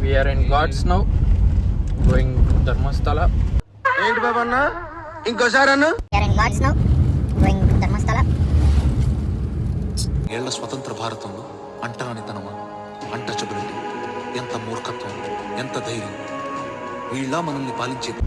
We are in Ghats now, going Dharmasthala. ఏంటి బాబు అన్న ఇంకోసారి అన్న We are in Ghats now, going Dharmasthala. ఏళ్ల స్వతంత్ర భారతంలో అంటరానితనమా, అన్టచబిలిటీ, ఎంత మూర్ఖత్వం, ఎంత ధైర్యం, వీళ్ళ మనల్ని పాలించేది.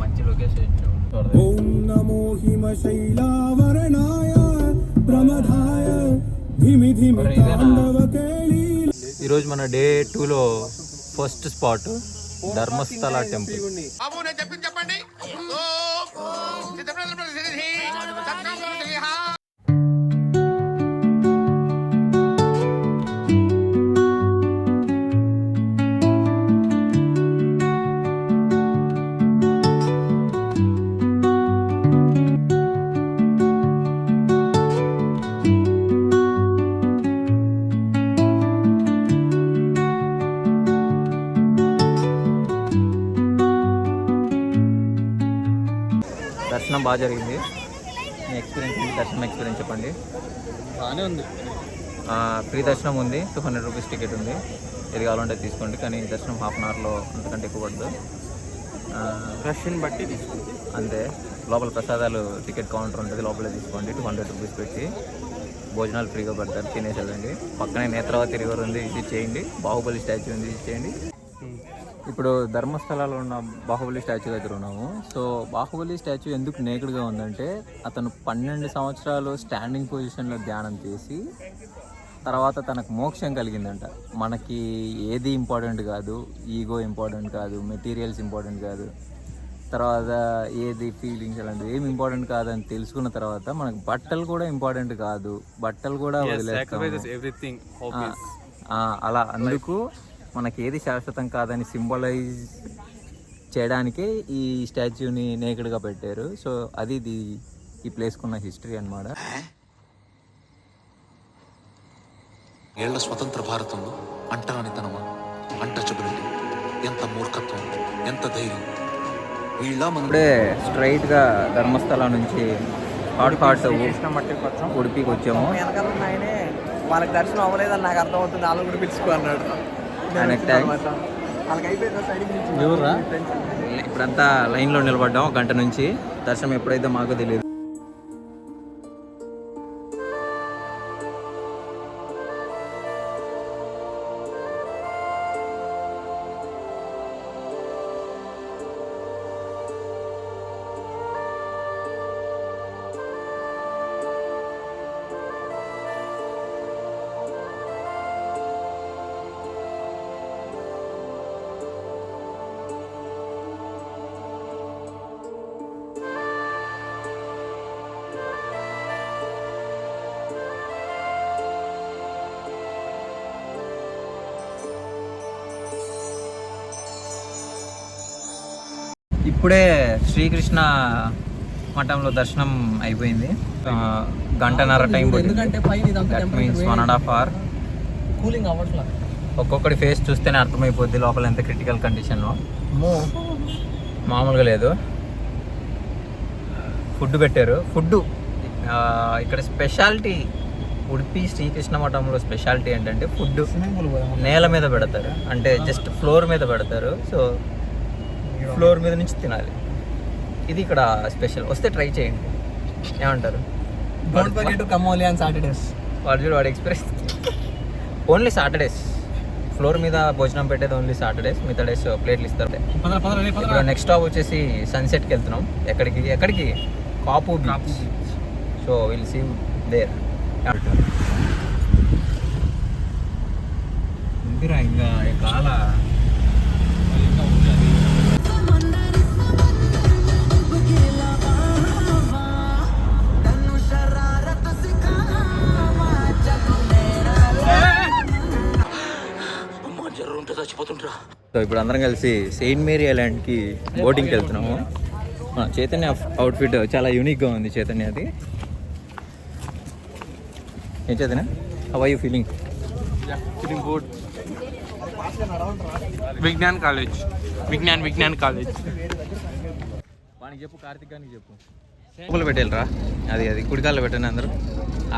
మంచి లొకేషన్. ఓం నమో హిమశైలావరణాయ ప్రమదాయ ధిమి ధిమి తాండవకేళి. ఈరోజు మన డే 2లో ఫస్ట్ స్పాట్ ధర్మస్థల టెంపుల్. చెప్పండి దర్శనం బాగా జరిగింది. మీ ఎక్స్పీరియన్స్ ఏంటి? దర్శనం ఎక్స్పీరియన్స్ చెప్పండి. బాగానే ఉంది. ఫ్రీ దర్శనం ఉంది, 200 రూపీస్ టికెట్ ఉంది. ఏది కావాలంటే తీసుకోండి, కానీ దర్శనం హాఫ్ అన్ అవర్లో అంతకంటే ఎక్కువ పడదు. రష్ని బట్టి తీసుకుంది అంతే. లోపల ప్రసాదాలు టికెట్ కౌంటర్ ఉంటుంది, లోపలే తీసుకోండి. 200 రూపీస్ పెట్టి భోజనాలు ఫ్రీగా పెడతారు, తినేసి వెళ్ళండి. పక్కనే నేత్రావతి రివర్ ఉంది, ఇది చేయండి. బాహుబలి స్టాచ్యూ ఉంది, ఇది చేయండి. ఇప్పుడు ధర్మస్థలాలో ఉన్న బాహుబలి స్టాచ్యూ దగ్గర ఉన్నాము. సో బాహుబలి స్టాచ్యూ ఎందుకు నేకుడుగా ఉందంటే, అతను 12 సంవత్సరాలు స్టాండింగ్ పొజిషన్లో ధ్యానం చేసి తర్వాత తనకు మోక్షం కలిగిందంట. మనకి ఏది ఇంపార్టెంట్ కాదు, ఈగో ఇంపార్టెంట్ కాదు, మెటీరియల్స్ ఇంపార్టెంట్ కాదు, తర్వాత ఏది ఫీలింగ్స్ అలాంటివి ఏమి ఇంపార్టెంట్ కాదని తెలుసుకున్న తర్వాత మనకు బట్టలు కూడా ఇంపార్టెంట్ కాదు, బట్టలు కూడా వదిలేస్తాము. అలా అందుకు మనకి ఏది శాశ్వతం కాదని సింబలైజ్ చేయడానికే ఈ స్టాచ్యూని నేకెడ్గా పెట్టారు. సో అది ఈ ప్లేస్కి ఉన్న హిస్టరీ అన్నమాట. ఏళ్ల స్వతంత్ర భారతంలో అంటరానితనమా, అన్టచబిలిటీ, ఎంత మూర్ఖత్వం, ఎంత ధైర్యం, వీళ్ళ మనం. ఇప్పుడే స్ట్రైట్గా ధర్మస్థల నుంచి హాట్ ఉడిపికి వచ్చాము. వాళ్ళకి దర్శనం అవ్వలేదని నాకు అర్థమవుతుంది. వాళ్ళు కూడా పిలుచుకో అన్నాడు. ఇప్పుడంతా లైన్లో నిలబడ్డాం, గంట నుంచి. దర్శనం ఎప్పుడైతే మాకు తెలియదు. ఇప్పుడే శ్రీకృష్ణ మఠంలో దర్శనం అయిపోయింది. గంటన్నర టైం పడుతుంది. That means 1.5 hour. కూలింగ్ అవ్వట్లా. ఒక్కొక్కటి ఫేస్ చూస్తేనే అర్థమైపోద్ది లోపల ఎంత క్రిటికల్ కండిషన్లో. మామూలుగా లేదు. ఫుడ్ పెట్టారు. ఫుడ్ ఇక్కడ స్పెషాలిటీ, ఉడిపి శ్రీకృష్ణ మఠంలో స్పెషాలిటీ ఏంటంటే ఫుడ్ నేల మీద పెడతారు, అంటే జస్ట్ ఫ్లోర్ మీద పెడతారు. సో ఫ్లోర్ మీద నుంచి తినాలి. ఇది ఇక్కడ స్పెషల్. వస్తే ట్రై చేయండి. ఏమంటారు? Don't forget to come only on Saturdays. వాడి ఎక్స్ప్రెస్ ఓన్లీ సాటర్డేస్. ఫ్లోర్ మీద భోజనం పెట్టేది ఓన్లీ సాటర్డేస్, మిగతా డేస్ ప్లేట్లు ఇస్తారు. ఇప్పుడు నెక్స్ట్ స్టాప్ వచ్చేసి సన్సెట్కి వెళ్తున్నాం. ఎక్కడికి Kapu beach. So will see there. Indira ఇంకా కాల సో ఇప్పుడు అందరం కలిసి సెయింట్ మేరీ ఐలాండ్కి బోటింగ్కి వెళ్తున్నాము. చైతన్య అవుట్ఫిట్ చాలా యూనిక్గా ఉంది. చైతన్యది. ఏం Chaitanya, how are you feeling? Feeling good. Vignan college. వానికి చెప్పు, కార్తిక్ గారికి చెప్పు. లోపల పెట్టేళ్ళరా. అది కుడికాల్లో పెట్టండి అందరూ.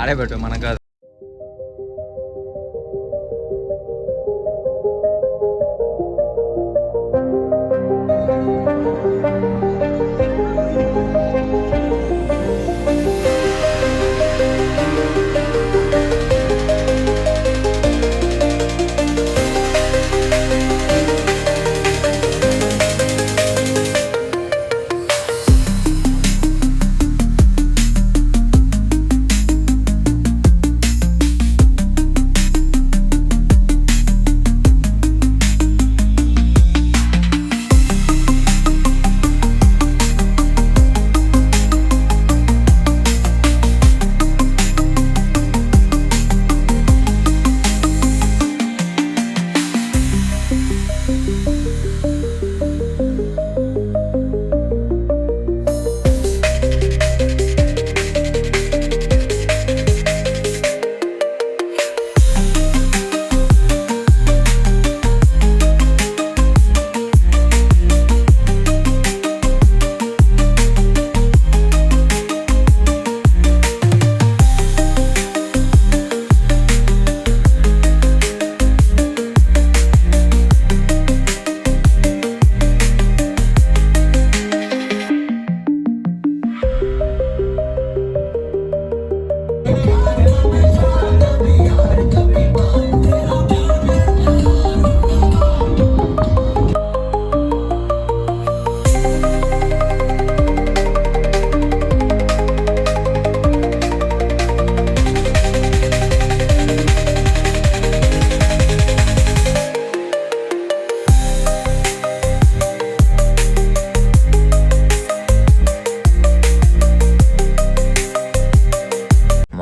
ఆడే పెట్టు, మనకు కాదు.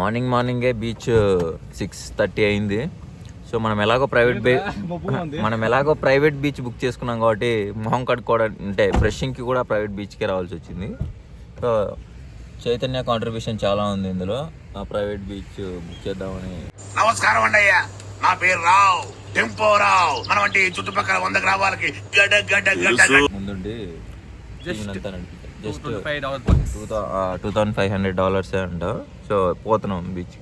మార్నింగే బీచ్ 6:30 అయింది. సో మనం ఎలాగో ప్రైవేట్ బీచ్ బుక్ చేసుకున్నాం కాబట్టి మొహం కడుక్కోవడం అంటే బ్రషింగ్కి కూడా ప్రైవేట్ బీచ్కే రావాల్సి వచ్చింది. సో చైతన్య కాంట్రిబ్యూషన్ చాలా ఉంది ఇందులో. ఆ ప్రైవేట్ బీచ్ బుక్ చేద్దామని. నమస్కారం అండి అయ్యా, నా పేరు రావు, టెంపో రావు. మన వంటి చుట్టుపక్కల 100 గ్రామాలకి గడ్డ గడ్డ గడ్డ ముందుండి జస్ట్ జస్ట్ $2,500. $2,500 అంట. సో పోతున్నాం beach.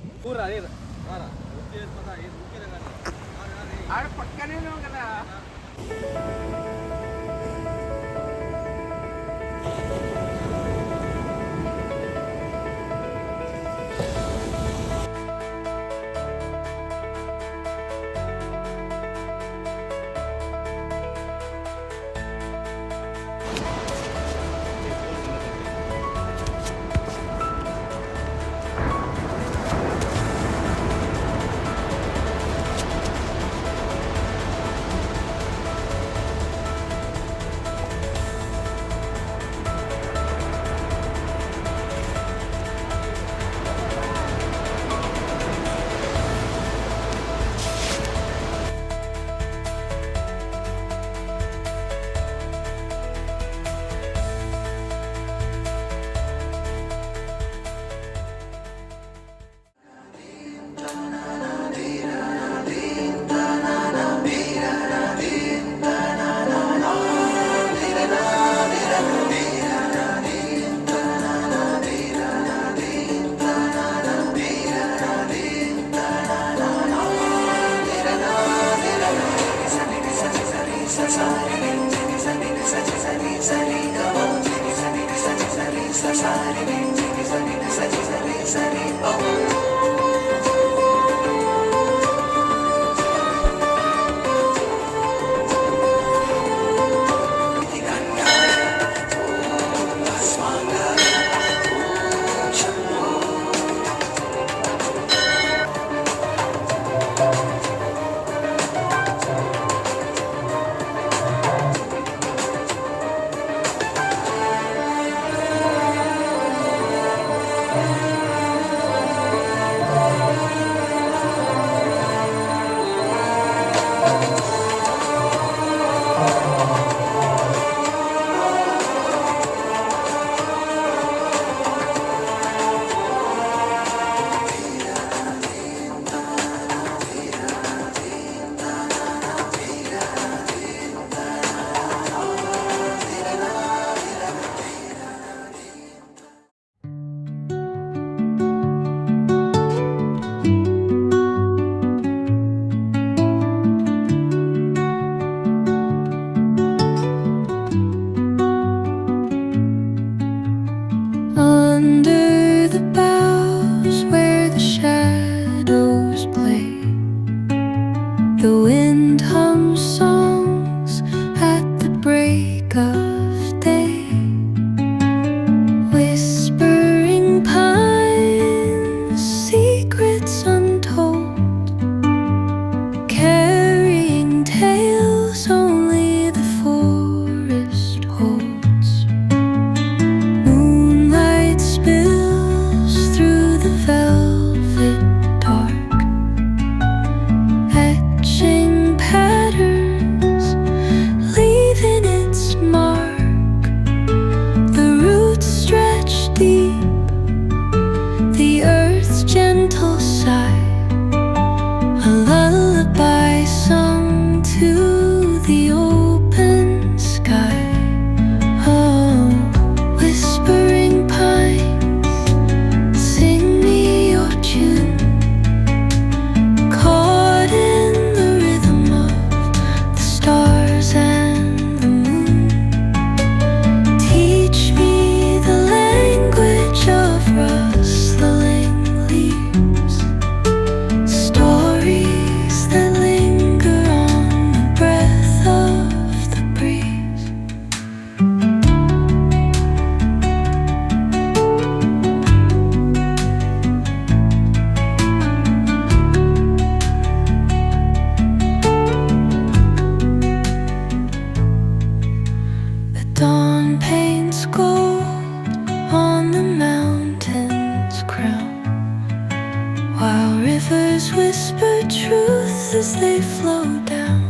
rivers whisper truth as they flow down,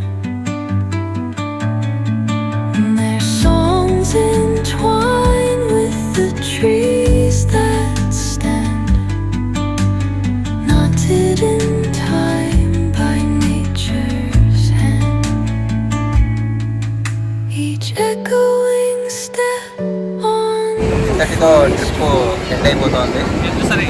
and their songs entwine with the trees that stand, knotted in time by nature's hand. Each echoing step on ఇంతటితో ట్రిప్ ఎండ్ అయిపోతుంది. సరే